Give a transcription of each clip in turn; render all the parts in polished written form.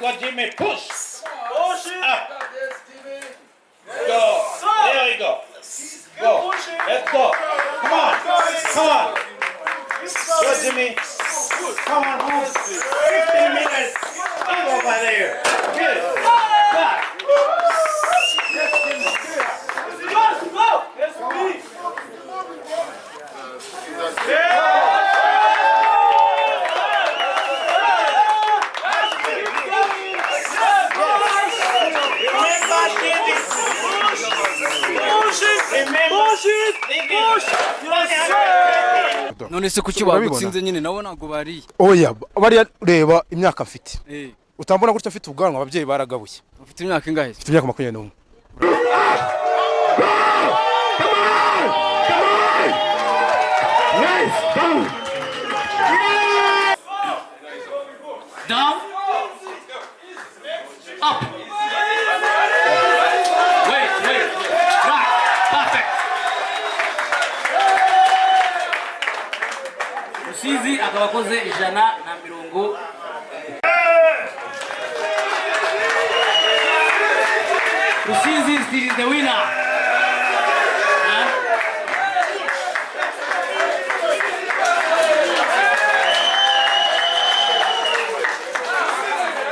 Go, Jimmy, push. Push it. Go. There you go. Go. Let's go. Come on. Come on. Go, Jimmy. Come on, home. 15 minutes. Go over there. Good. Back. Let's go. Let's go. none se kuki bagutsinze nyine nabo ntago bari oya bari reba imyaka afite utambona gutya afite ubwanwa ababyeyi baragabuye ufite imyaka ingahe afite imyaka 21 down up wait right perfect Rusizi akabakoze 150 Rusizi is the winner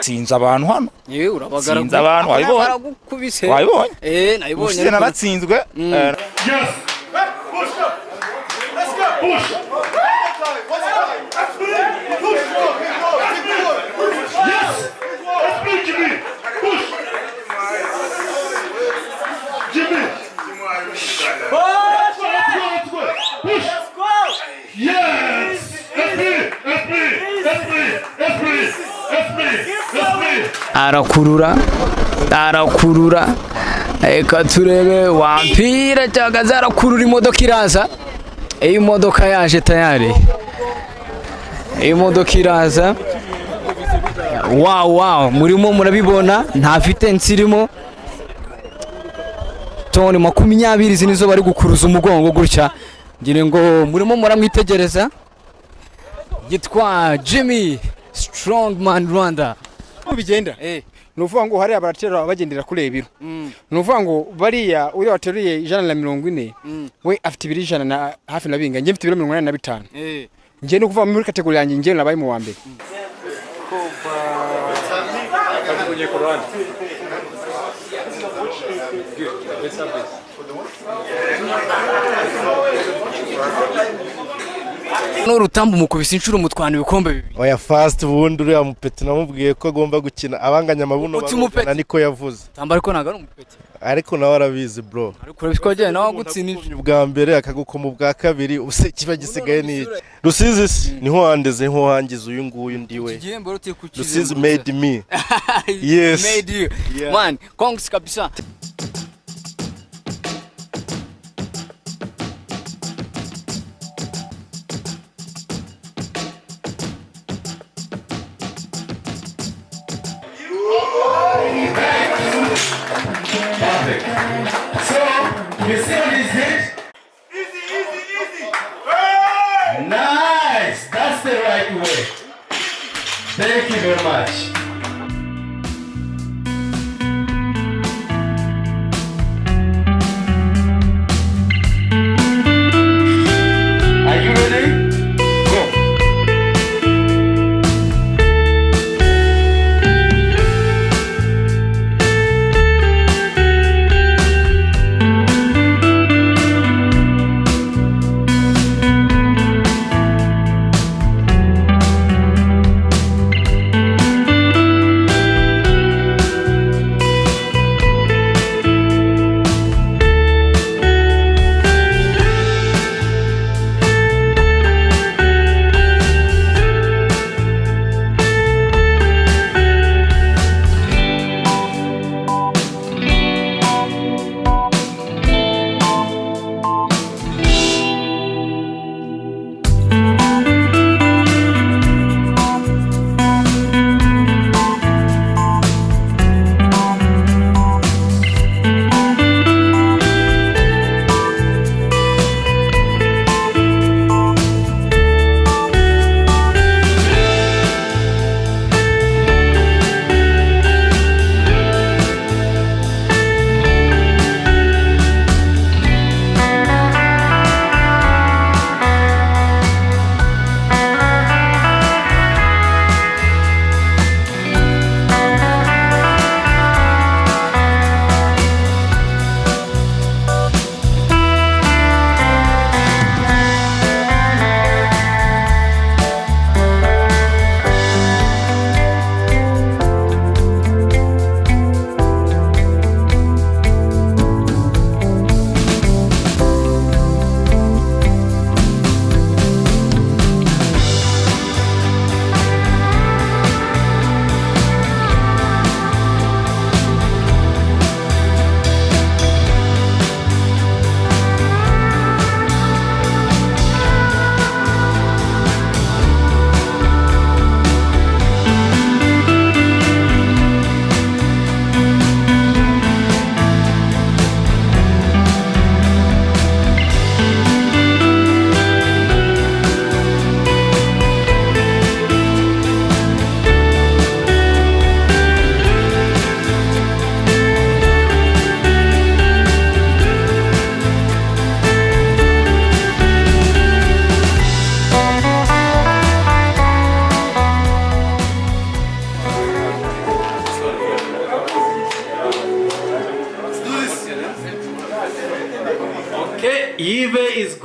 Sinzi abantu hano. Urabagara. Sinzi abantu wabibonye. Baragukubise. Wabibonye? Nabibonye. Usize naratsinzwe. Yes. Push up. Let's go. Push. Yes. Let's play, Jimmy. Push. Jimmy. Push. Let's go. Push. Yes. Let's play. Arakurura reka turebe wampira cyangwa zarakurura imodoka iraza iyi modoka yaje tayari iyi modoka iraza wow murimo murabibona ntafite nsirimo toni 20 izi nizo bari gukuruza umugongo gutya ngire ngo murimo muramwitegereza yitwa Jimmy Strongman Rwanda bigenda nuvuga ngo hari abaratera bagendera kure ibiro nuvuga ngo bariya uri wateruye 140 we afite ibiri 100 na hafi na binga nje mfite ibiro 85 nje no kuva muri kategori yanjye nje nabaye mu wa mbere Kajugunye ku ruhande. no Rutambi mukubise inshuro mutwana ibikombe bibiri oya fast ubundi uriya mupeti namubwiye ko agomba gukina abanganya amabuno bagana niko yavuze tamba ariko naga ari umupeti ariko nawe arabizi bro ariko urabikwaje nawe gutsinira ubwa mbere akagukoma ubwa kabiri use kiba gisigaye ni Rusizi niho handeze niho hangize uyu nguyu ndiwe Rusizi made me yes made you yeah. Man kongs kabisa So, you see what is this? Easy. Nice. That's the right way. Thank you very much. Are you ready? Go.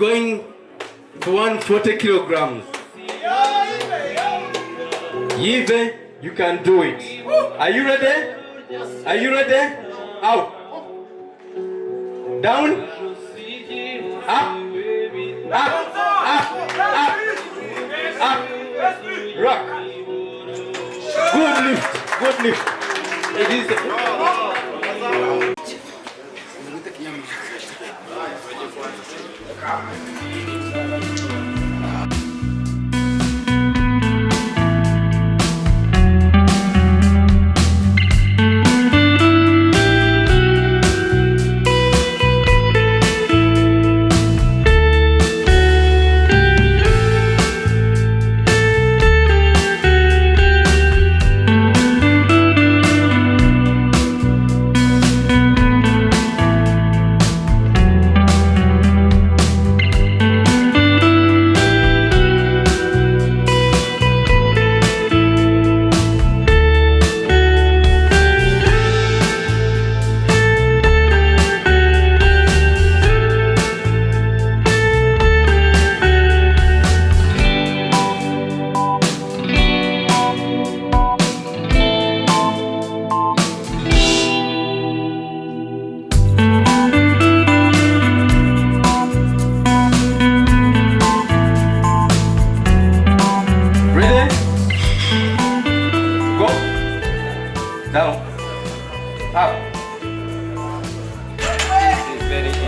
going to 140 kilograms. Yive, you can do it. Are you ready? Are you ready? Out. Down. Up. Up. Up. Up. Up. Rock. Good lift. Good lift. It is. Down. Up. This is very easy.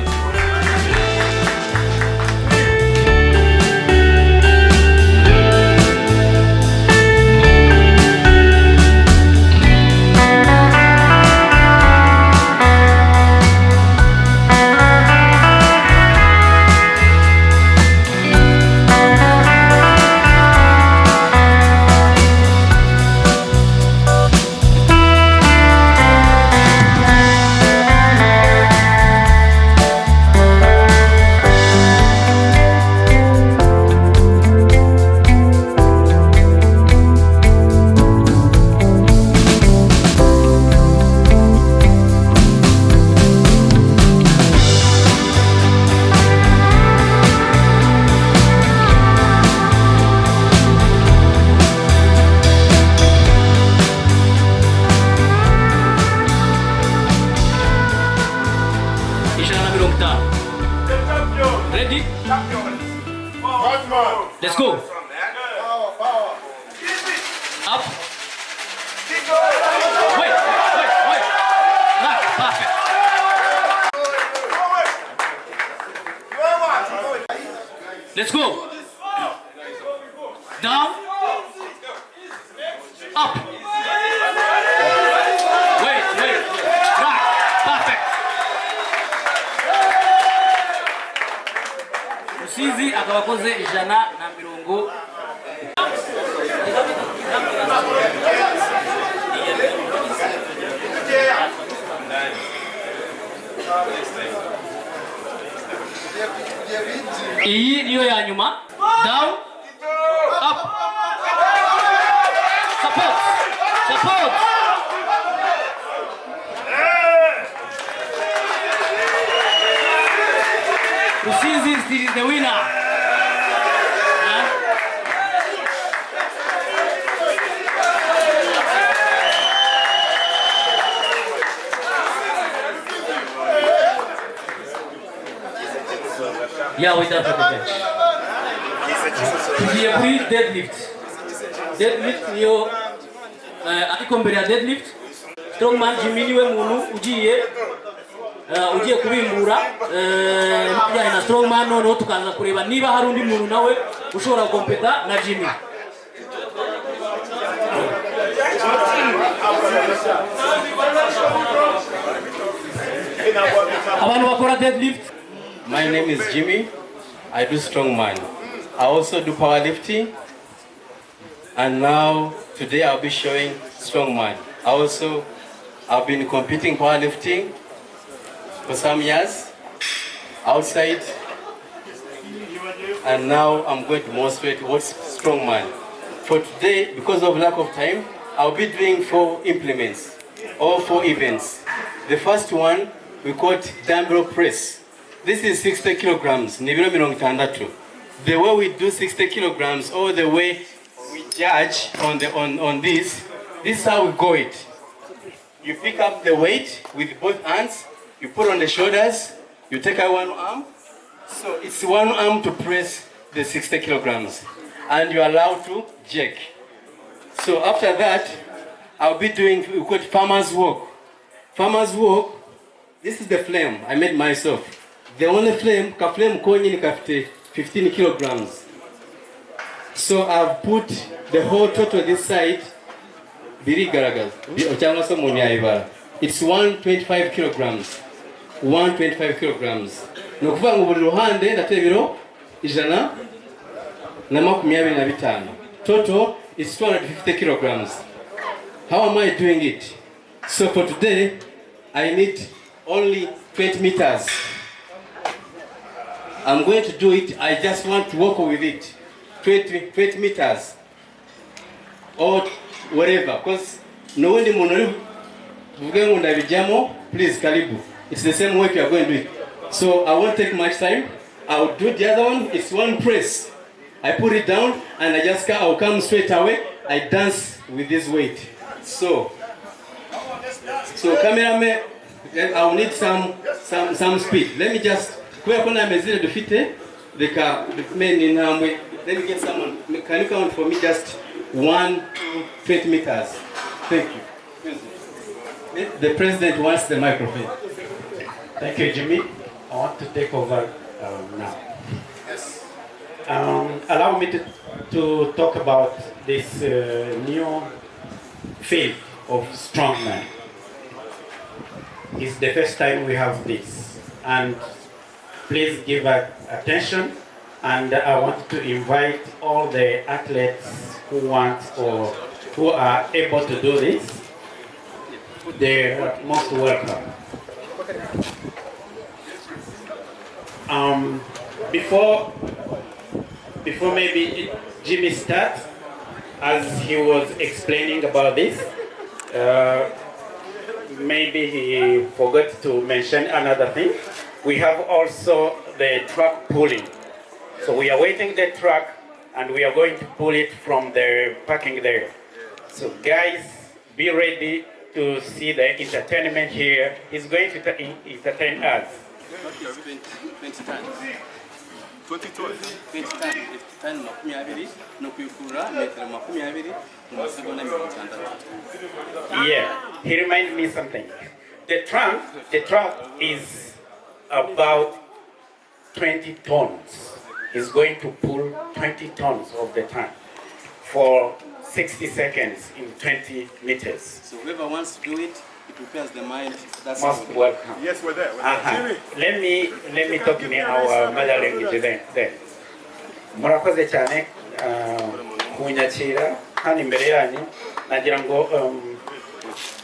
Ready? Let's go. Up. Wait. Right, perfect. Let's go. Down. Up. Wait. Right, perfect. Rusizi akabakoze ijana na mirongo. Iyi niyo ya nyuma. Down. Up. Support. Rusizi is the winner. Yeah, without the bench. Tugiye kuri deadlift. Deadlift niyo ariko mbere ya deadlift strongman Jimmy niwe muntu ugiye kubimbura ibijyanye na strongman, noneho tukaza kureba niba hari undi muntu nawe ushobora kompeta na Jimmy. Abantu bakora deadlift. My name is Jimmy. I do strongman. I also do powerlifting. And now, today I'll be showing strongman. I've been competing powerlifting for some years outside. And now I'm going to demonstrate what's strongman. For today, because of lack of time, I'll be doing 4 implements, or 4 events. The first one, we call it dumbbell press. This is 60 kilograms. Ni ibiro 60. The way we do 60 kilograms, or the way we judge on this is how we go it. You pick up the weight with both hands, you put on the shoulders, you take out one arm. So it's one arm to press the 60 kilograms. And you're allowed to jerk. So after that, I'll be doing, we call it farmer's walk. Farmer's walk, this is the flame I made myself. The only flame, ka flame konyi ni 15 kilograms. So I've put the whole total this side, it's 125 kilograms. 125 kilograms. Nokuvuga ngo buri ruhande ndateye ibiro 125. Total is 250 kilograms. How am I doing it? So for today, I need only 20 meters. I'm going to do it, I just want to walk with it. 20 meters. Or whatever, because no one please karibu. It's the same way you are going to do it. So I won't take much time. I'll do the other one. It's one press. I put it down and I'll come straight away. I dance with this weight. So cameraman, I'll need some speed. Let me just let me get someone. Can you count for me just 1 to 20 meters? Thank you. The president wants the microphone. Thank you, Jimmy. I want to take over now. Yes. Allow me to talk about this new field of strongman. It's the first time we have this, and please give attention. And I want to invite all the athletes who want or who are able to do this. They are most welcome. Before maybe Jimmy starts, as he was explaining about this, maybe he forgot to mention another thing. We have also the truck pulling. So we are waiting the truck and we are going to pull it from the parking there. So guys, be ready to see the entertainment here. He's going to entertain us. 20 tons. 20 tons. 20 tons. 20 tons. Yeah, he reminded me something. The truck is about 20 tons. He's going to pull 20 tons of the tank for 60 seconds in 20 meters. So whoever wants to do it, it prepares the mind. That's most welcome. Yes, we're there. Let me talk in our mother language then. Murakoze cyane kunyakira hano imbere yanyu, nagira ngo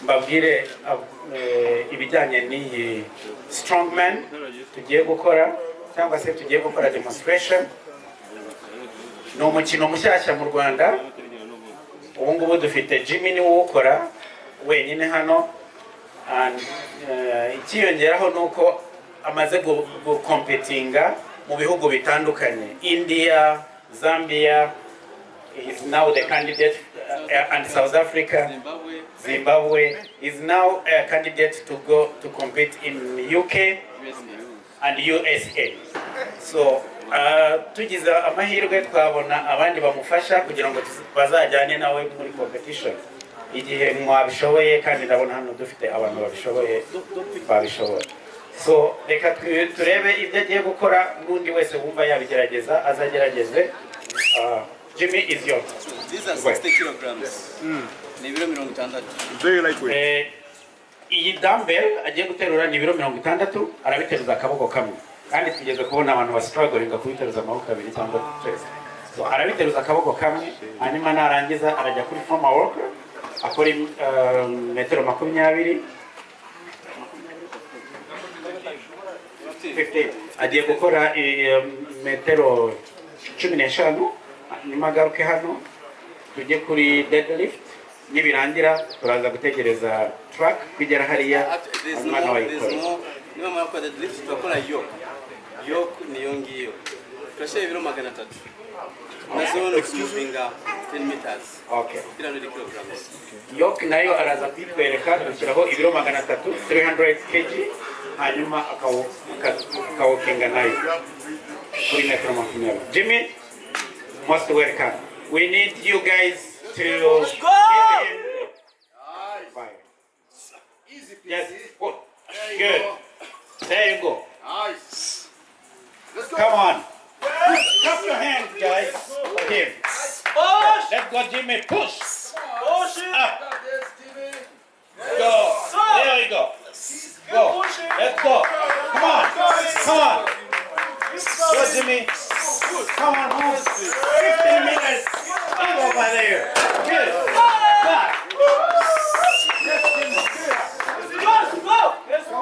mbabwire ibijyanye n'iyi strongman tugiye gukora cyangwa se tugiye gukora demonstration. Ni umukino mushyashya mu Rwanda. Ubu ngubu dufite Jimmy ni ukora wenyine hano, and ikiyongeraho nuko amaze gukompetinga mu bihugu bitandukanye. India, Zambia, is now the candidate, and South Africa, Zimbabwe is now a candidate to go to compete in UK and USA. So tugize amahirwe twabona abandi bamufasha kugira ngo bazajyane nawe muri competition igihe mwabishoboye, kandi ndabona hano dufite abantu babishoboye. So reka turebe ibyo agiye gukora, n'undi wese wumva yabigerageza azagerageze. Jimmy is yours. These are 60 kilograms. Ni ibiro 60. Very lightweight. Iyi dumbbell agiye guterura ni ibiro 60, arabiteruza akaboko kamwe. Kandi tugeze kubona abantu bastruggling kubiteruza amaboko abiri cyangwa 3. So arabiteruza akaboko kamwe, hanyuma narangiza arajya kuri former worker akora metero 20. 15. Agiye gukora metero 15, nyuma agaruke hano tujye kuri deadlift. Nibirangira turaza gutegereza truck kugera hariya hanyuma nawe ikora. Niba mwakora deadlift tukora yoke. Yoke niyo ngiyo. Turashyira ibiro 300. Nazo no kuvinga 10 meters. Okay. 300 kilograms. Yoke nayo araza kwitwereka dushyiraho ibiro 300 300 kg hanyuma akawokinga nayo kuri metero 20. Jimmy, most welcome. We need you guys to give him fire. Yes, good. Good. There you go. Nice. Let's go. Come on. Clap your hands, guys, for him. Let's go, Jimmy. Push. Push it. Up. Go. There you go. Go. Let's go. Come on. Come on. Go, Jimmy. Come on, move. 15 minutes. Move over there. Good. Back. Let's go. Let's go.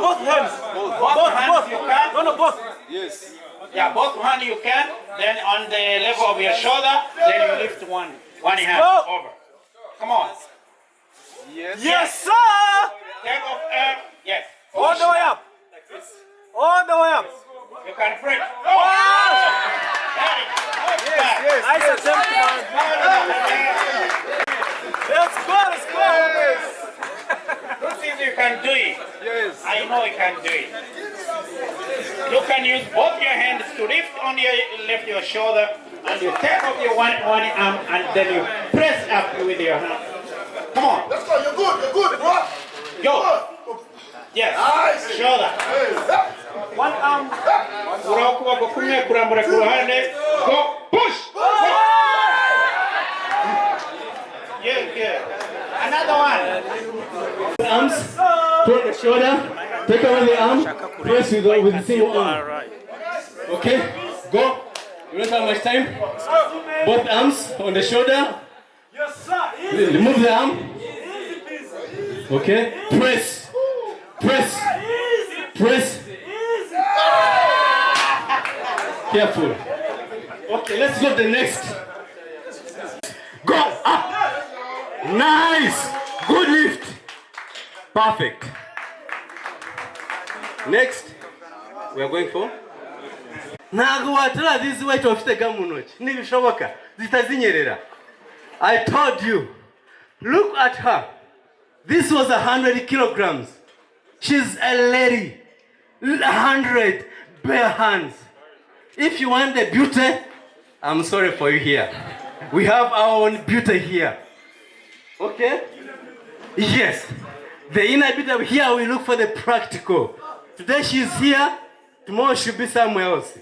Both hands. Both hands you can. No, both. Yes. Yeah, both hands you can. Then on the level of your shoulder, then you lift one hand over. Come on. Yes, sir. Take off air. Yes. All the way up. All the way up. You can break. Yes. I attempt, Let's go. Let's see if you can do it. Yes. I know you can do it. You can use both your hands to lift your shoulder, and you take off your one arm, and then you press up with your hand. Come on. Let's go. You're good, bro. Go. Yes. Nice. Shoulder. One arm. Go. Push. Good. Another one. Arms, put the shoulder, take away the arm, press with the single arm. Okay, go. You don't have much time. Both arms on the shoulder. Remove the arm. Okay, press. Careful. Okay, let's go to the next. Go up. Nice. Good lift. Perfect. Next, we are going for. This weight of the gamunoch. I told you. Look at her. This was 100 kilograms. She's a lady. 100 bare hands. If you want the beauty, I'm sorry for you here. We have our own beauty here. Okay? Yes. The inner beauty here, we look for the practical. Today she's here, tomorrow she'll be somewhere else.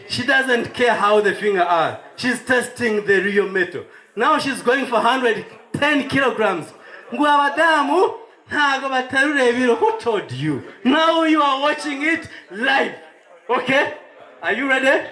She doesn't care how the fingers are. She's testing the real metal. Now she's going for 110 kilograms. Who told you? Now you are watching it live. Okay? Are you ready?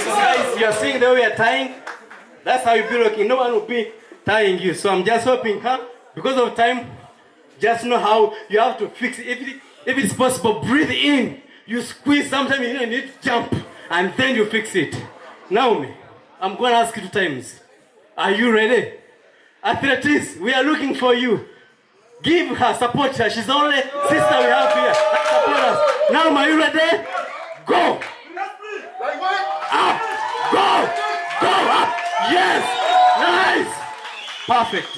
Guys, you're seeing the way we are tying. That's how you be looking. No one will be tying you. So I'm just hoping, because of time, just know how you have to fix it. If it's possible, breathe in. You squeeze, sometimes you need to jump, and then you fix it. Naomi, I'm going to ask you 2 times. Are you ready? Athletes, we are looking for you. Give her, support her. She's the only sister we have here. Support us. Naomi, are you ready? Go! Up! Go! Go up! Yes! Nice! Perfect.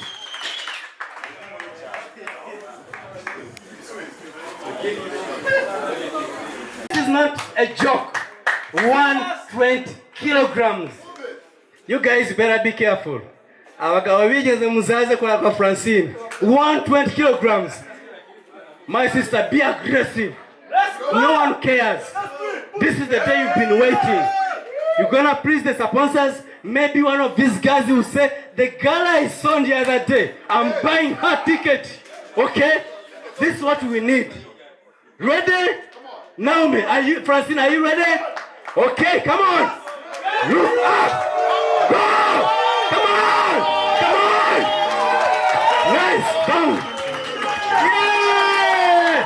This is not a joke. 120 kilograms. You guys better be careful. Abagabo bigeze muzaze kwa Francine. 120 kilograms. My sister, be aggressive. No one cares. This is the day you've been waiting. You're gonna please the sponsors. Maybe one of these guys will say, the girl I saw the other day, I'm buying her ticket. Okay? This is what we need. Ready? Naomi, Francine, are you ready? Okay, come on. Look up. Go. Come on. Come on. Nice. Go. Yeah.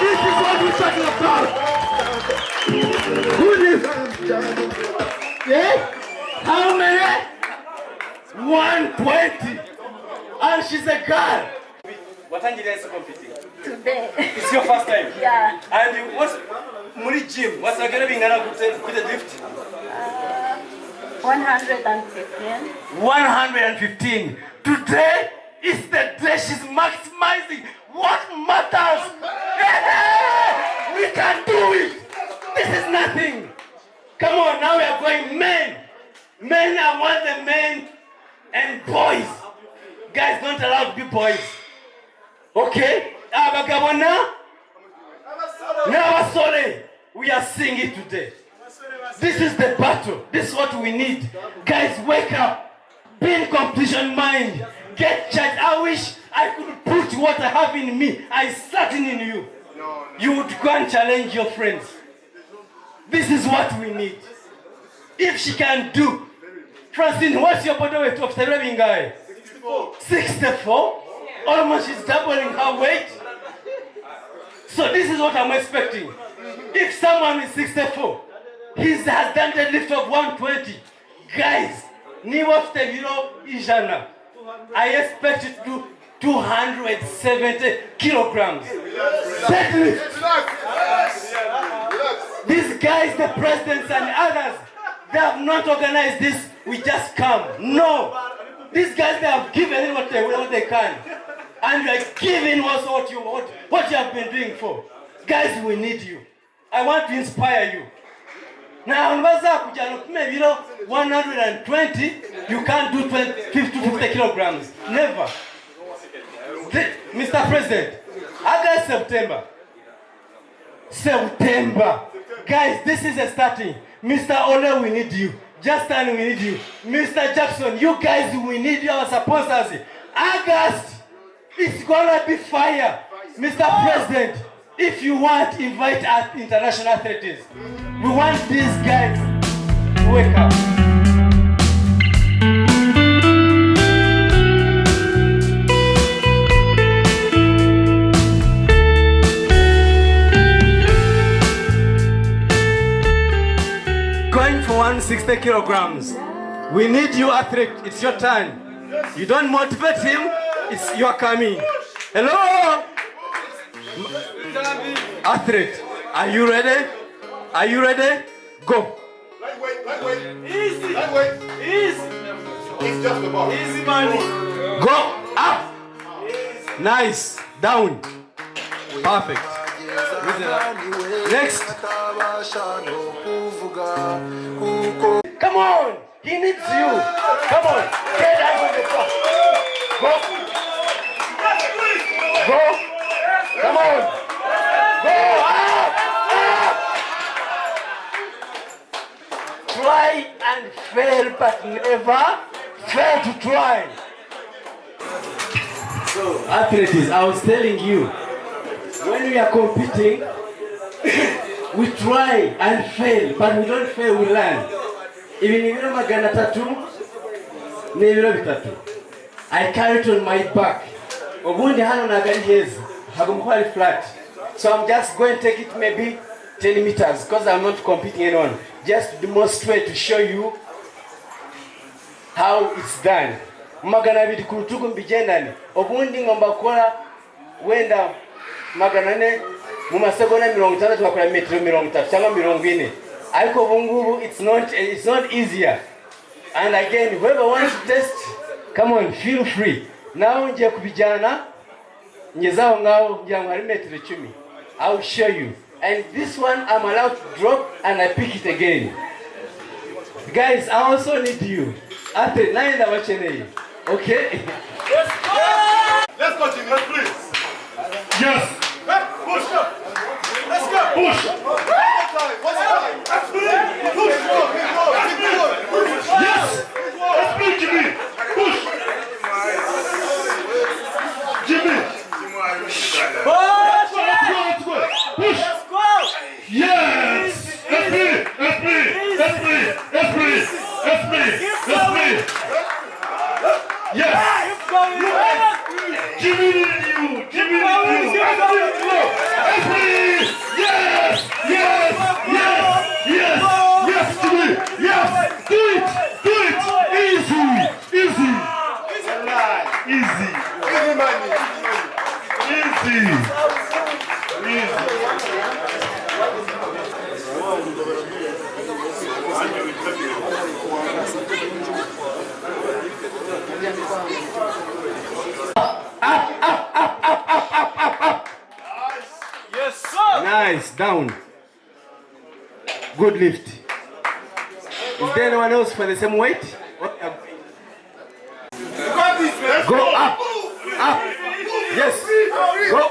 This is what we're talking about. Who is? Yeah? How many? 120. And she's a girl. What time did you competing? Today. It's your first time? Yeah. And what's Muri gym? What's the going to be with the lift? 115. 115. Today is the day she's maximizing what matters. Yeah! We can do it. This is nothing. Come on, now we are going men. Men, I want the men and boys. Guys, don't allow to be boys. Okay? Abagabona? Now, sorry. We are seeing it today. This is the battle. This is what we need. Guys, wake up. Be in competition mind. Get charged. I wish I could put what I have in me. I certain in you. You would go and challenge your friends. This is what we need. If she can do. Francine, what's your body weight of 64? 64? Almost she's doubling her weight. So this is what I'm expecting. If someone is 64, he has done the lift of 120. Guys, I expect you to do 270 kilograms. Deadlift. These guys, the presidents and others, they have not organized this. We just come. No. These guys, they have given what they can. And you are giving us what you have been doing for. Guys, we need you. I want to inspire you. Now, maybe 120, you can't do 50 kilograms. Never. Mr. President, August, September. Guys, this is a starting. Mr. Ole, we need you. Justin, we need you. Mr. Jackson, you guys, we need your sponsors. August, it's gonna be fire. Mr. President, if you want, invite our international athletes. We want these guys to wake up. Going for 160 kilograms. We need you, athlete. It's your turn. You don't motivate him, it's your coming. Hello? Athlete, are you ready? Are you ready? Go. Lightweight. Easy. Lightweight. Easy. It's just the ball. Easy money. Go. Up. Nice. Down. Perfect. Next. Come on. He needs you. Come on. Get out of the box. Go. Go. Come on. Go. Up. Try and fail, but never fail to try. So, athletes, I was telling you, when we are competing, we try and fail, but we don't fail, we learn. Even if I carry it on my back. Flat. So I'm just going to take it maybe 10 meters because I'm not competing anyone. Just to demonstrate, to show you how it's done. Magana biti kurutuku mbijendani. Obundi ngomba kuwa wenda magana ne mumasegona 50 tukakola metro 30 cyangwa 40. Ariko bungubu it's not easier. And again, whoever wants to test, come on, feel free. Now nje kubijana nyezaho ngao ngira ngo hari metro 10. I'll show you. And this one I'm allowed to drop and I pick it again. Guys, I also need you. Ate, naenda wachenei. Okay? Let's go! Let's go, Jimmy. Please. Yes. Push up. Let's go. Push. Yes. Let's play, Jimmy. Push. Jimmy. Let's go. Push. Yes. Let's play. Yes. Jimmy and you. Let's play. Yes. Jimmy. Yes. Do it. Easy. Yes, sir. Nice, down. Good lift. Is there anyone else for the same weight? Go up. Yes. Go.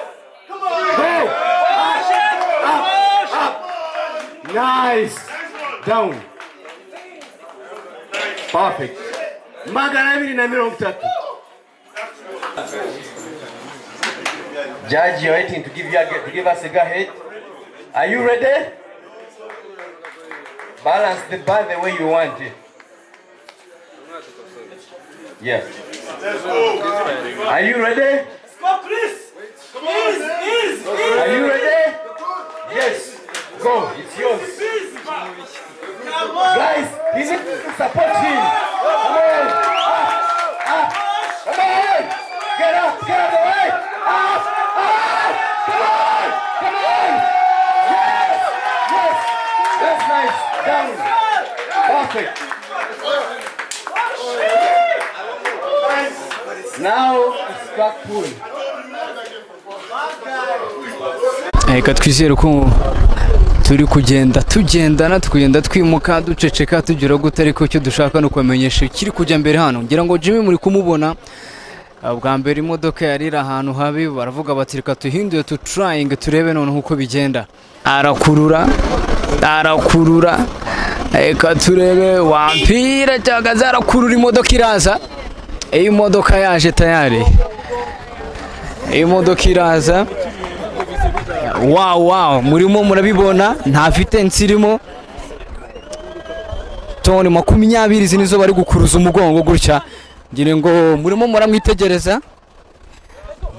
Up. Nice. Down. Perfect. Magana abiri na mirongo itatu. Judge, you're waiting to give us a go ahead. Are you ready? Balance the bar the way you want it. Yes. Are you ready? Are you ready? Yes. Go. It's yours. Guys, he's support him. Come on. Come on. Get up the way. Come on. Yes. That's nice. Down. Perfect. Now it's back pull. Reka twizere ko turi tugendana tukugenda twimuka duceceka tugira gute, ariko icyo dushaka no kumenyesha kiri kujya mbere hano. Ngira ngo Jimmy muri kumubona bwa mbere imodoka yarira ahantu habi, baravuga bati reka tuhinduye trying turebe none uko bigenda. Arakurura reka turebe wampira cyangwa zarakurura imodoka iraza. Iyi modoka yaje tayari. Imodoka iraza. Wow, murimo murabibona nta fitensi irimo. Toni 20 zinizo bari gukuruza umugongo gutya. Ngire ngo murimo muramwitegereza.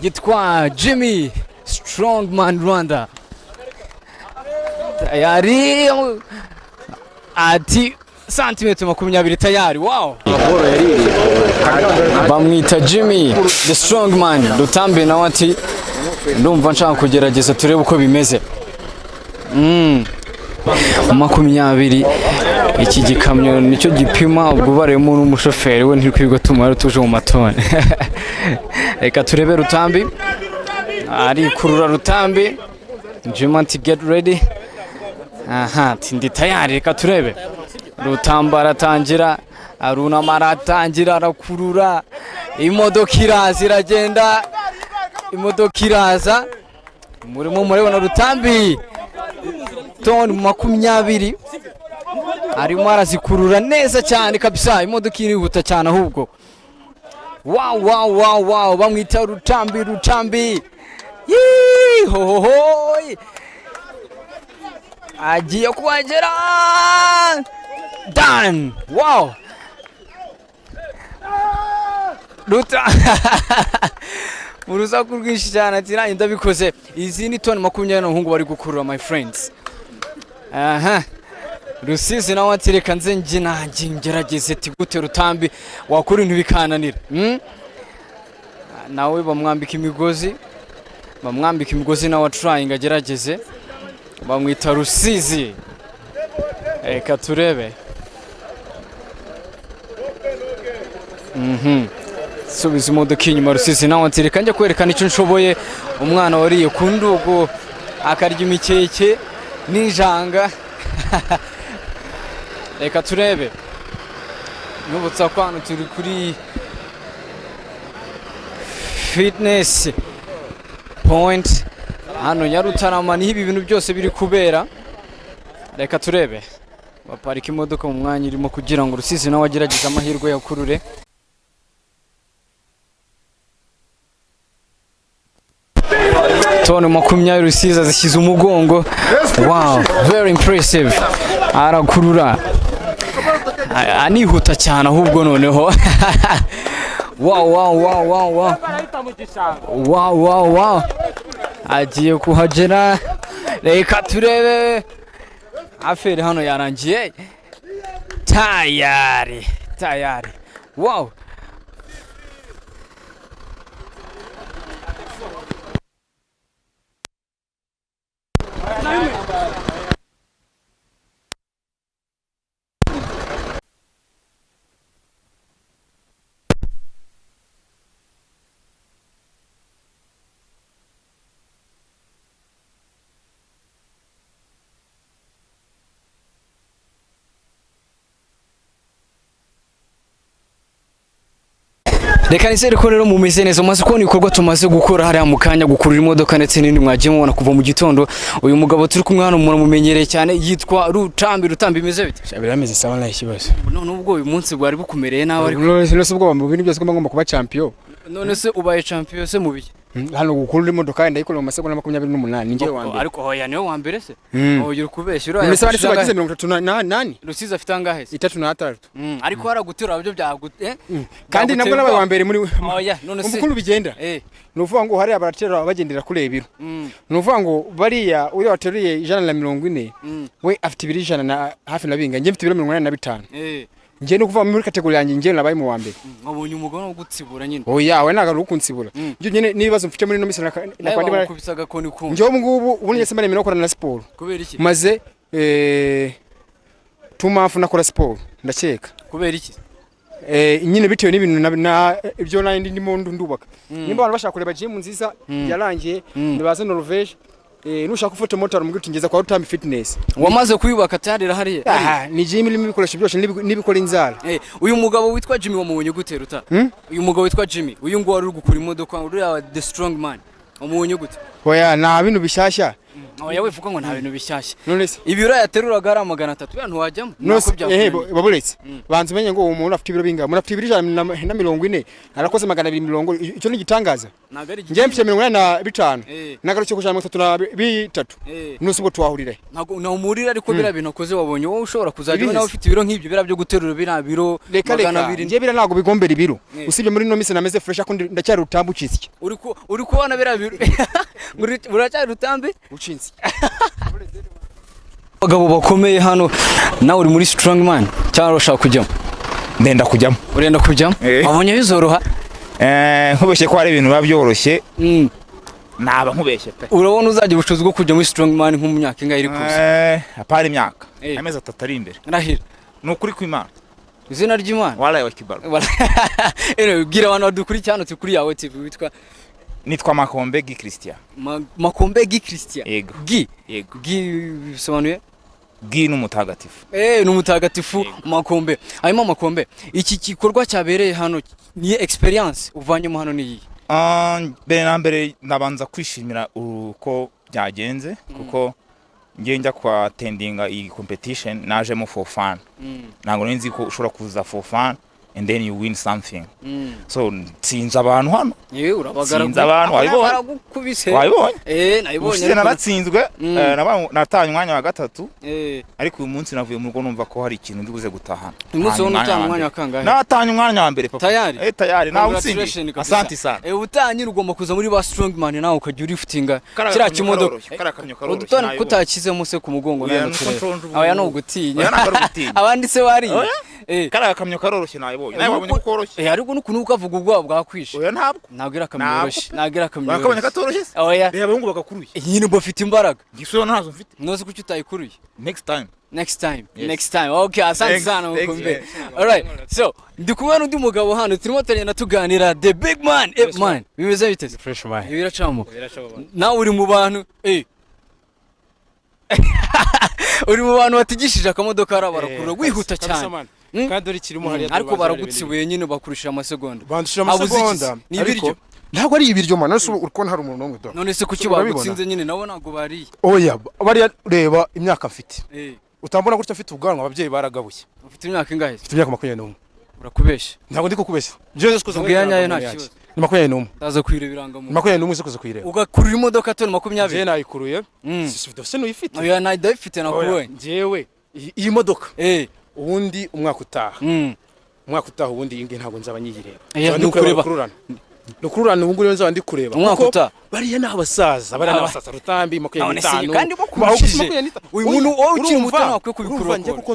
Yitwa Jimmy Strongman Rwanda. Tayari ati santimetero 20 tayari. Wow. Bamwita Jimmy the Strongman Rutambi nawe ati ndumva nshaka kugerageza turebe uko bimeze. 20 iki gikamyo nicyo gipima ubwo baremo n'umushoferi we ntirikwiga tumara tuje mu matone. Reka turebe Rutambi ari kurura Rutambi. Jimmy ati get ready. Ndi tayari, reka turebe. Rutambi aratangira, arunama aratangira arakurura. Imodoka iraza iragenda. Imodoka iraza. Murimo murabona Rutambi Toni 20 arimo arazikurura neza cyane kabisa. Imodoka irihuta cyane ahubwo. Wow, bamwita Rutambi. Hohoho. Agiye kuhagera. Done. Wow. Murusaku rwinshi cyane ati nanjye ndabikoze. Izi ni Toni 20 n'umuhungu bari gukurura my friends. Rusizi nawe ati reka nze njye nanjye ngerageze ati gute Rutambi wakora ibintu bikananira. Nawe bamwambika imigozi nawe trying agerageze. Bamwita Rusizi. Reka turebe. Subiza imodoka inyuma Rusizi nawe ati reka njye kwerekana icyo nshoboye. Umwana wariye ku ndugu akarya imikeke n'injanga. Reka turebe. Nubutsa ko hano turi kuri fitness point hano Nyarutarama niho ibi bintu byose biri kubera. Reka turebe baparika imodoka mu mwanya irimo kugira ngo Rusizi nawe agerageze amahirwe ya kurure. Toni 20 Rusizi azishyize umugongo. Wow, very impressive. Arakurura anihuta cyane ahubwo noneho. Wow. Agiye kuhagera. Reka turebe. Aferi hano yarangiye. Tayari. Wow. Reka nisere ko rero mumeze neza maze kubona ibikorwa tumaze gukora hariya mu kanya gukurura imodoka ndetse n'indi mwagiye mubona kuva mu gitondo. Uyu mugabo turi kumwe hano muramumenyereye cyane yitwa Rutambi imeze bite? Birameze sawa nta kibazo. None ubwo uyu munsi bwari bukumereye nawe ariko none ubwo mu bintu byose ngomba kuba champion. None se ubaye champion se mubiye? Hano gukurura imodoka ndayikora mu masegonda 28 ninjye wa mbere. Ariko hoya niwe wa mbere se? Oya kubeshya uriya. None se bari bagize 38. Rusizi afite angahe se? 36. Ariko haraguterura byo byagute kandi nabwo nabaye wa mbere muri oya none se umukuru bigenda. Nuvuga ngo hari abaratera bagendera kuri ibiro. Nuvuga ngo bariya uri wateruye 140 we afite 200 na hafi nabinga njye mfite 185. Nje no kuva muri kategori yanjye nje nabaye mu wa mbere. Nkabonye umugabo wo gutsibura nyine. Oya we nagaru ukunsibura. Nje nyine nibazo mfite muri no misi nakwandi bara. Kubisaga koni kumva. Nje ngubu ubu nyese mane minokora na sport. Kubera iki? Maze tumafu nakora sport ndakeka. Kubera iki? Nyine bitewe n'ibintu na ibyo nandi ndimo ndubaka. Nimba abantu bashaka kureba gym nziza yarangiye nibaze Norvege. Nushaka gufata motor mu gutungeza kwa Rutambi fitness. Wamaze kuyubaka tarira hariya. Ni gym irimo ibikoresho byose nibikora inzara. Uyu mugabo witwa Jimmy wamubonye gute Ruta? Uyu mugabo witwa Jimmy, uyu ngo wari gukura imodoka uri the strong man. Wamubonye gute? Oya nta bintu bishyashya. Oya wivuga ngo nta bintu bishyashya. None se ibiro yateruraga ari 300 yantu wajyamo. Babuletse. Banze umenye ngo umuntu afite ibiro binga. Umuntu afite ibiro 140 arakoze 220. Icyo ni gitangaza. Nje mfite 185. Nagarucyo kujana 33. Nusi ubwo twahurira. Ntago umurira ariko bira bintu koze wabonye wowe ushobora kuzajya nawe ufite ibiro nk'ibyo bira byo guterura bira biro 200. Nje bira nago bigombera ibiro. Usibye muri no mise nameze fresh akundi ndacyari Rutambucitse. Uri kubona bira biro. Uracyari Rutambi? Ucinzi. Abagabo bakomeye hano nawe uri muri strong man cyangwa ushaka kujyamo? Ndenda kujyamo. Urenda kujyamo? Wabonye bizoroha? Nkubeshye ko ari ibintu babyoroshe. Naba nkubeshye pe. Urabona uzaje ubushobozi bwo kujya muri strong man nk'umunyaka inga iri kuza? Apari imyaka. Amezi 3 ari imbere. Rahira. Nukuri kw'Imana. Izina ry'Imana. Wala wa kibaro. Gira abantu badukuri cyane tukuri yawe TV witwa nitwa Makombe Gi Christian. Makombe Gi Christian. Yego. Gi. Yego. Gi bisobanuye? Gi n'umutagatifu. N'umutagatifu Makombe. Hanyuma Makombe, iki gikorwa cyabereye hano ni experience uvanyemo hano ni mbere na mbere nabanza kwishimira uko byagenze kuko ngiye njya kwa attendinga iyi competition najemo for fun. Ntabwo nzi ko ushobora kuza for fun and then you win something. So sinza abantu hano. Urabagara. Sinza abantu wabibonye. Wabibonye? Nabibonye. Naratsinzwe natanye umwanya wa gatatu. Ariko uyu munsi navuye mu rugo numva ko hari ikintu ndibuze gutahana. Uyu munsi wone utanye umwanya wa kangahe? Natanye umwanya wa mbere papa. Tayari? Tayari. Nawe utsindiye. Asante sana. Utanye ugomba kuza muri ba strong man nawe ukajya urifutinga kira kimodoka. Udutone kutakizemo se ku mugongo nawe. Aya no gutinya. Abandi se bari. Kara akamyo karoroshye nayibonye. Nawe wabonye ko koroshye. Ariko nukuntu ukavugwa ubwabo bwakwishe. Oya ntabwo. Nagira akamyoroshe. Nagira akamyoroshe. Bakabonye katoroshye. Oya. Reba ngo bagakuruye. Nyine bafite imbaraga. Gisoro nazo mfite. Noze kuki utayikuruye. Next time. Next time. Okay, asante sana Mukombe. All right. So, ndikumwe n'undi mugabo hano turimo tugenda tuganira the big man. Man, bimeze bite? Fresh man. Biracamo. Nawe uri mu bantu uri mu bantu batigishije akamodoka arabarakura wihuta cyane. Kandi uri kirimo hariya ariko baragutsibuye nyine bakurishira amasegonda. Bandushira amasegonda. Ni ibiryo. ntabwo ari ibiryo man nose uri kubona hari umuntu n'umwe do none se kuki bagutsinze nyine nabo ntabwo bariye oya bariya reba imyaka mfite utambona gutya afite ubwanwa ababyeyi baragabuye ufite imyaka ingahe ufite imyaka 21 urakubesha ntabwo ndi kukubesha jewe sikoze ubwiyanyaye nta kibazo ni 21 ndaza kwirebiranga mu 21 sikoze kwireba ugakurura imodoka toni 20 je nayikuruye se n'uyifite oya nayifite nakuwe jewe iyi modoka ubundi umwaka utaha ubundi inge ntabwo nzaba nyireba ndi kureba nukururana ubu nguriyo nzaba ndi kureba umwaka bariya n'abasaza Rutambi 25 kandi bakubishije uyu muntu wowe ukiri muto nakwe kubikurura njye kuko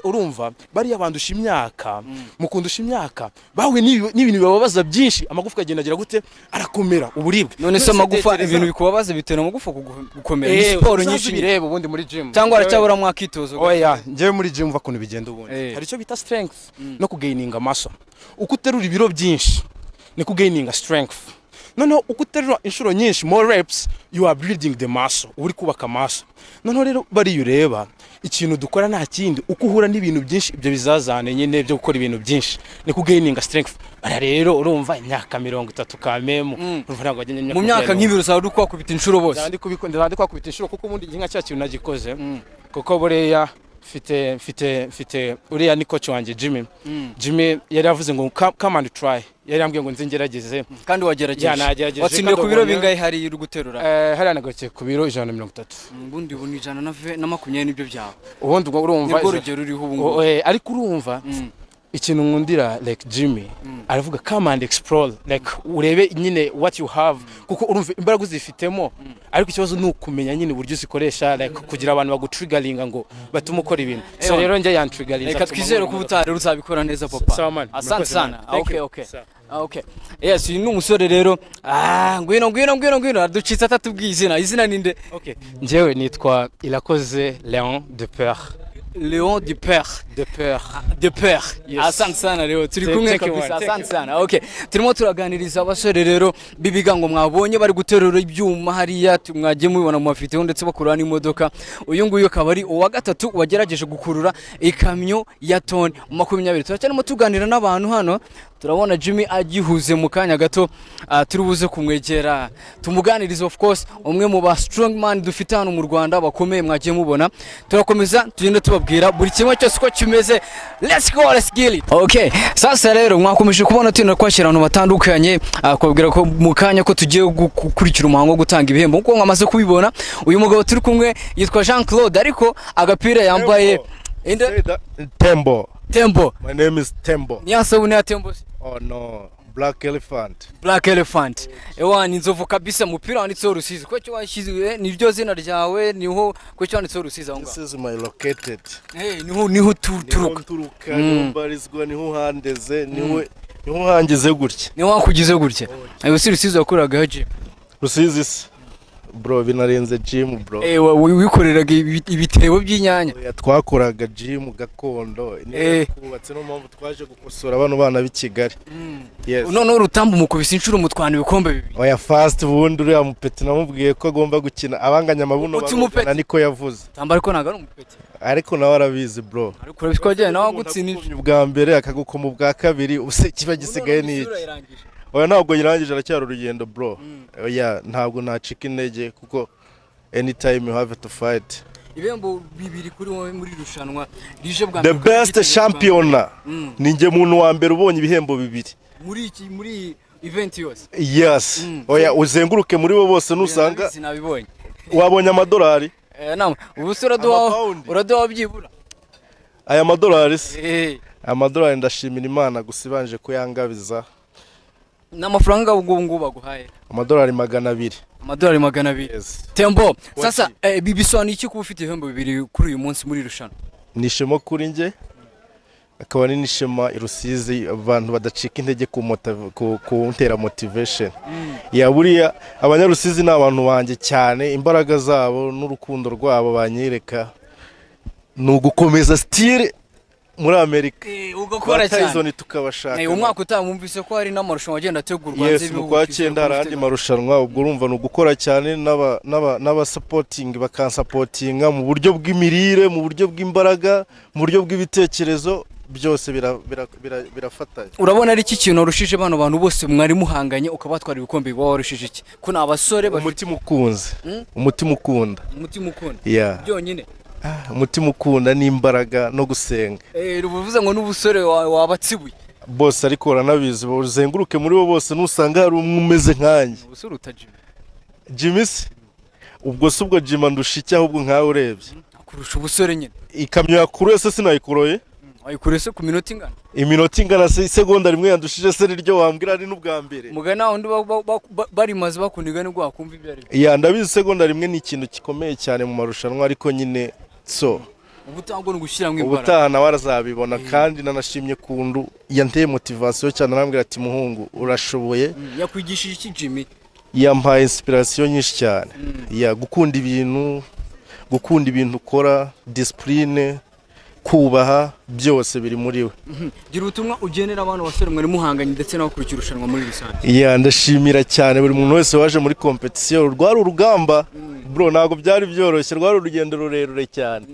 urumva bariya bandusha imyaka mukundusha imyaka bahuye n'ibintu bibabaza byinshi amagufwa agenda agira gute arakomera uburibwe none se amagufa ibintu bikubabaza bitera amagufa gukomera ni siporo nyinshi bireba ubundi muri gym cyangwa aracyabura mwakitozo oya njyewe muri gym uva kuntu bigenda ubundi hari icyo bita strength no kugaininga muscle uko uterura ibiro byinshi ni kugaininga strength noneho uko uterura inshuro nyinshi more reps you are building the muscle uri kubaka muscle noneho rero bari ureba ikintu dukora nta kindi uko uhura n'ibintu byinshi ibyo bizazane nyine byo gukora ibintu byinshi ni kugaininga strength bara rero urumva imyaka 30 kamemu urumva ntabwo wajyanye mu myaka nk'ibiro sawa dukwa kubita inshuro bose ndandi kwa kubita inshuro kuko ubundi nka cya kintu nagikoze kuko boreya mfite uriya ni coach wanjye Jimmy yari yavuze ngo come and try yari yambwiye ngo nzingerageze kandi wagerageje watsindiye ku biro bingahe hari uri guterura hari anagace ku biro 130 ubundi ubu ni 120 nibyo byawe ubundi urumva nibwo rugero uriho ubu ngo ariko urumva ikintu nkundira like Jimmy aravuga come and explore like urebe nyine what you have kuko urumva imbaraga uzifitemo ariko ikibazo nukumenya nyine uburyo uzikoresha like kugira abantu bagutriggerlinga ngo batuma ukora ibintu so rero njye yantriggerlinga reka twizere ko ubutare uzabikora neza papa asante sana okay yes uyu ni umusore rero ngwino aducitse atatubwiye izina ninde okay njyewe nitwa Irakoze Léon de Père Léon du Père de Père asante sana rero turi kumwe kabisa asante sana okay turimo turaganiriza abasore rero bibigango mwabonye bari guterura ibyuma hariya mwagiye mubibona mu mafiteho ndetse bakurura n'imodoka uyu nguyu akaba ari uwa gatatu wagerageje gukurura ikamyo ya toni 20 turacyarimo tuganira n'abantu hano turabona Jimmy agihuze mu kanya gato turubuze kumwegera tumuganiriza of course umwe mu ba strong man dufite hano mu Rwanda bakomeye mwagiye mubona turakomeza tugende tubabwira buri kimwe cyose ko kimeze let's get it okay sasa rero mwakomeje kubona tino kwakira abantu batandukanye kubwira ko mu kanya ko tugiye gukurikira umuhango wo gutanga ibihembo kuko mwamaze kubibona uyu mugabo turi kumwe yitwa Jean Claude ariko agapira yambaye Tembo my name is Tembo Niasabune ya Tembo oh no Black Elephant ewa ni nzovu kabisa mupira wanditseho Rusizi ko cyo washyizwe ni ryo zina ryawe niho ko cyo wanditseho Rusizi aho ngaho this is my located niho turuka mbarizwa niho handeze niho hangize gutya niho wakugize gutya ayo si Rusizi wakoraga haje Rusizi bro binarenze gym bro wikoreraga ibitebo by'inyanya twakoraga gym gakondo kubatse no mpamvu twaje gukosora abantu bana b'Ikigali yes none Rutambi umukubise inshuro mutwana ibikombe bibiri oya fast bundi uriya mupeti namubwiye ko agomba gukina abanganya amabuno bana niko yavuze tamba ariko naga ari umupeti ariko nawe arabizi bro ariko urabikwaje nawe gutsinira ubwa mbere akagukoma ubwa kabiri use kiba gisigaye ni oya ntabwo yirangije aracyari urugendo bro oya ntabwo nacika intege kuko anytime you have to fight ibembo bibiri kuri wowe muri rushanwa rije bwa the best champion ninjye muntu wa mbere ubonye ibihembo bibiri muri event yose yes oya uzenguruke muri bo bose nusanga sinabibonye wabonye amadolari nama ubusura uraduha byibura aya madolari amadolari ndashimira Imana gusibanje ko yangabiza n'amafaranga ubwo baguhaye amadolari 200 amadolari 200 Tembo sasa bibisobanura iki kuba ufite ibihembo bibiri kuri uyu munsi muri rushana nishemo kuri nje akaba ni nishema Rusizi abantu badacika intege ku ntera motivation ya buriya abanyarusizi n'abantu banje cyane imbaraga zabo n'urukundo rwabo banyereka nugukomeza style muri Amerika ugakora cyane tukabashaka umwaka utamumvise ko hari n'amarushanwa agenda ategurwa nze mu kwa 9 harandi marushanwa ubwo urumva no gukora cyane n'aba supporting bakansapotinga mu buryo bw'imirire mu buryo bw'imbaraga mu buryo bw'ibitekerezo byose birafatanya. Urabona ari iki kintu urushije bano bantu bose mwari muhanganye ukabatwara ibikombe bwa warushije iki ko nabasore umutima ukunze umutima ukunda yeah byonyine umutima ukunda n'imbaraga no gusenga ruvuze ngo n'ubusore wabatsibuye bose ariko uranabizi uzenguruke muri bo bose nusanga hari umwe umeze nkanjye ubusore utajima Jimmy ubwo subwo Jima ndushike ahubwo nkawe urebye kurusha ubusore nyine ikamyo yakuruye se sinayikuroye ayikuruye se ku minota ingana iminota ingana se segonda rimwe yandushije se riryo wambwira ari n'ubwa mbere mugana undi bari maze bakuniga nibwo wakumva ibyo ari ya ndabizi segonda rimwe ni ikintu gikomeye cyane mu marushanwa ariko nyine so ubutango ngushiramwe imbaraga ubutana warazabibona kandi nanashimye kundu yanteye motivation cyane arambwira ati muhungu urashoboye yakwigishije iki Jimmy yampaye inspiration nyinshi cyane ya gukunda ibintu ukora discipline kubaha byose biri muri we gira ubutumwa ugenera abantu basore mwari muhanganye ndetse n'abakurikira irushanwa muri rusange ya ndashimira cyane buri muntu wese waje muri competition rwari urugamba bro ntago byari byoroshye rwari urugendo rurerure cyane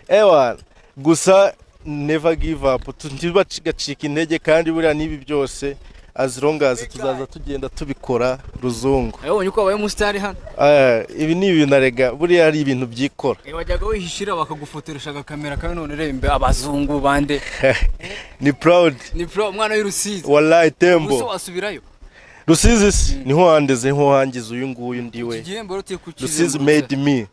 ewa gusa never give up ntibacika intege kandi buriya nibi byose as long as tuzaza tugenda tubikora ruzungu ayobonye uko abaye umustar hano ibi ni ibintu narega buriya ari ibintu byikora wajyaga wihishira bakagufotoresha kamera kawe none rembe abazungu bande ni proud mwana w'Irusizi wallahi tembo uso wasubirayo Rusizi niho handeze niho hangize uyu nguyu ndiwe Rusizi made me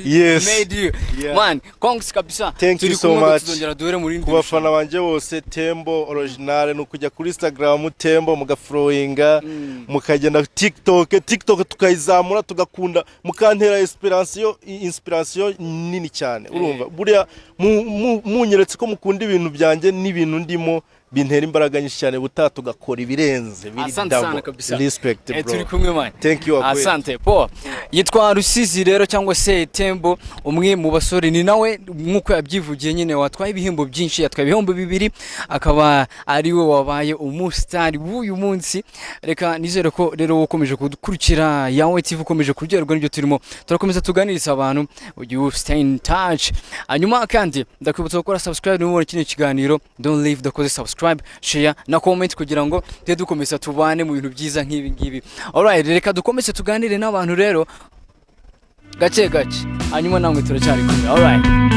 yes made you yeah. Man kongs kabisa thank you so much kubafana banje bose tembo original no kujya kuri Instagram tembo mugafollowinga mukagenda TikTok tukayizamura tugakunda mukantera inspiration nini cyane urumva buriya munyeretse ko mukunda ibintu byanje n'ibintu ndimo bintera imbaraga nyinshi cyane tugakora ibirenze biri double respect bro turi kumwe man thank you asante po yitwa Rusizi rero cyangwa se Tembo umwe mu basore ni nawe nkuko yabyivugiye nyine watwaye ibihembo byinshi yatwaye ibihembo 2 akaba ari we wabaye umustar w'uyu munsi reka nizere ko rero ukomeje kudukurikira yawe TV ukomeje kuryoherwa n'ibyo turimo turakomeza tuganiriza abantu you stay in touch hanyuma kandi ndakwibutsa gukora subscribe n'ubone kino kiganiro don't leave the subscribe share na comment kugira ngo tujye dukomeza tubane mu bintu byiza nk'ibi ngibi alright reka dukomeze tuganire n'abantu rero gake hanyuma namwe turacyari kumwe alright